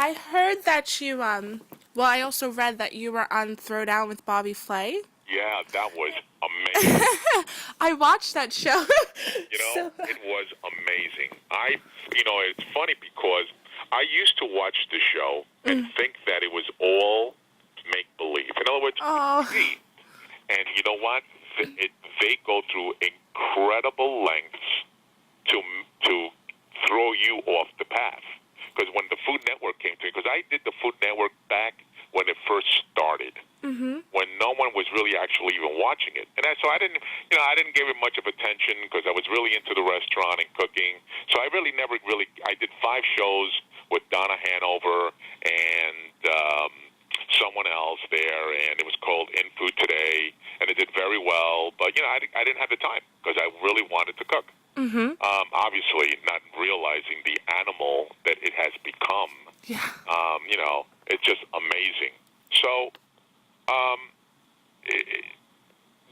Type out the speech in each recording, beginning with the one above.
I heard that you well, I also read that you were on Throwdown with Bobby Flay. Yeah, that was amazing. I watched that show. So It was amazing. It's funny because I used to watch the show and think that it was all make believe. In other words, Oh. TV. And you know what? They go through incredible lengths to throw you off the path. Because when the Food Network came to me, because I did the Food Network back when it first started, when no one was really actually even watching it, and so I didn't give it much of attention because I was really into the restaurant and cooking. So I did 5 shows with Donna Hanover and someone else there, and it was called In Food Today, and it did very well. But I didn't have the time because I really wanted to cook. Obviously, not realizing the animal that it has become. Yeah. It's just amazing. So,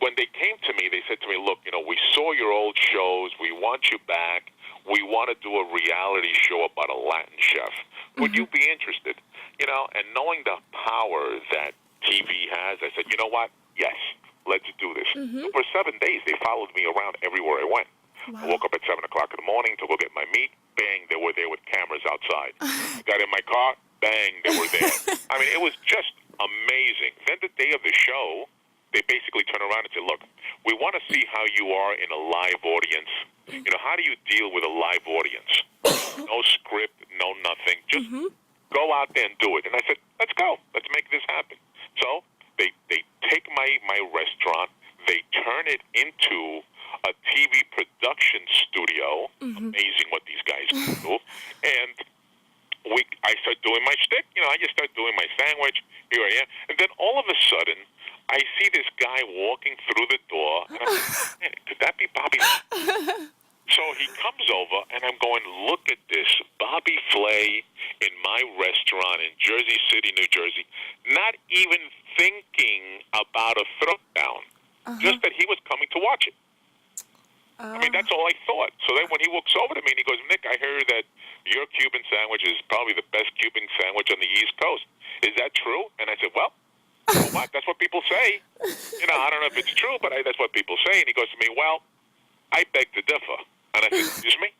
when they came to me, they said to me, "Look, we saw your old shows. We want you back. We want to do a reality show about a Latin chef. Would you be interested?" And knowing the power that TV has, I said, "You know what? Yes, let's do this." So for 7 days, they followed me around everywhere I went. Wow. I woke up at 7 o'clock in the morning to go get my meat. Bang, they were there with cameras outside. I got in my car. Bang, they were there. I mean, it was just amazing. Then the day of the show, they basically turn around and say, "Look, we want to see how you are in a live audience. How do you deal with a live audience? No script, no nothing. Just go out there and do it." And I said, "Let's go. Let's make this happen." So they take my restaurant, they turn it into a TV production studio. Amazing what these guys can do. And I start doing my shtick. I just start doing my sandwich. Here I am. And then all of a sudden, I see this guy walking through the door. And I'm like, "Man, could that be Bobby?" So he comes over, and I'm going, "Look at this. Bobby Flay in my restaurant in Jersey City, New Jersey, not even thinking about a throwdown, just that he was coming to watch it." I mean, that's all I thought. So then when he walks over to me and he goes, "Nick, I hear that your Cuban sandwich is probably the best Cuban sandwich on the East Coast. Is that true?" And I said, "Well, what? That's what people say. I don't know if it's true, but that's what people say." And he goes to me, "Well, I beg to differ." And I said, "Excuse me?"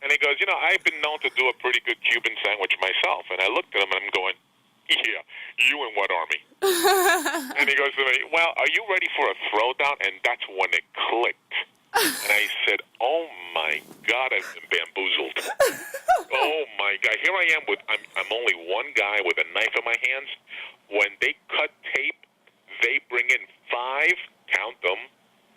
And he goes, "I've been known to do a pretty good Cuban sandwich myself." And I looked at him and I'm going, "Yeah, you in what army?" And he goes to me, "Well, are you ready for a throwdown?" And that's when it clicked. And I said, "Oh my God, I've been bamboozled." Oh my God, here I am I'm only one guy with a knife in my hands. When they cut tape, they bring in 5, count them,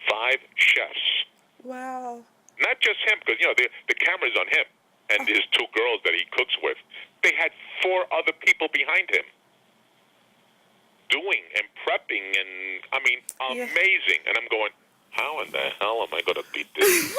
5 chefs. Wow. Not just him, because the camera's on him and his 2 girls that he cooks with. They had 4 other people behind him doing and prepping, and amazing. And I'm going, how in the hell am I going to beat this?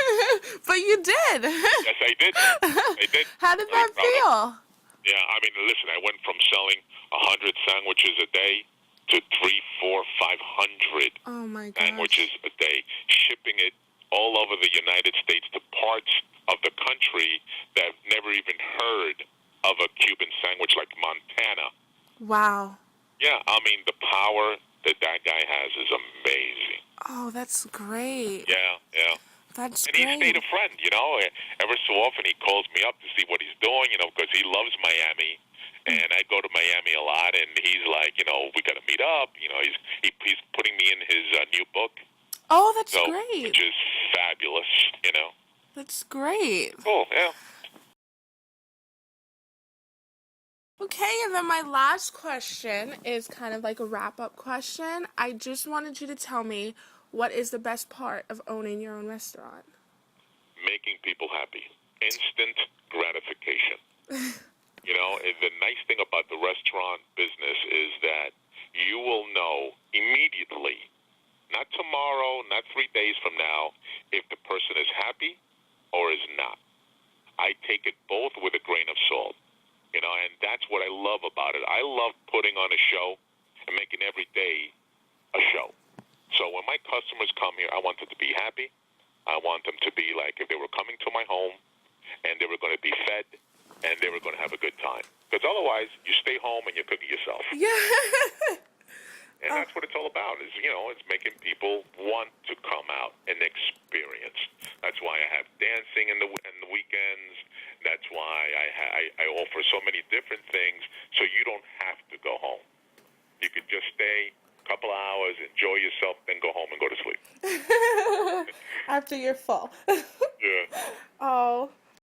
But you did. Yes, I did. I did. How did that feel? Yeah, listen, I went from selling 100 sandwiches a day to 300, 400, 500 Oh my gosh. sandwiches a day, shipping it all over the United States to parts of the country that have never even heard of a Cuban sandwich, like Montana. Wow. Yeah, the power that guy has is amazing. Oh, that's great. Yeah. That's and great. he stayed a friend, Ever so often he calls me up to see what he's doing, because he loves Miami. And I go to Miami a lot, and he's like, we got to meet up. He's putting me in his new book. Oh, that's great. Which is fabulous, That's great. Cool, yeah. Okay, and then my last question is kind of like a wrap-up question. I just wanted you to tell me, what is the best part of owning your own restaurant? Making people happy. Instant gratification. The nice thing about the restaurant business is that you will know immediately, not tomorrow, not 3 days from now, if the person is happy or is not. I take it both with a grain of salt, and that's what I love about it. I love putting on a show and making every day a show. So when my customers come here, I want them to be happy. I want them to be like if they were coming to my home and they were going to be fed, and they were going to have a good time. Because otherwise, you stay home and you cook it yourself. Yeah. And that's what it's all about, is, it's making people want to come out and experience. That's why I have dancing in the weekends. That's why I offer so many different things, so you don't have to go home. You could just stay a couple hours, enjoy yourself, then go home and go to sleep. After you're full. Yeah. Oh,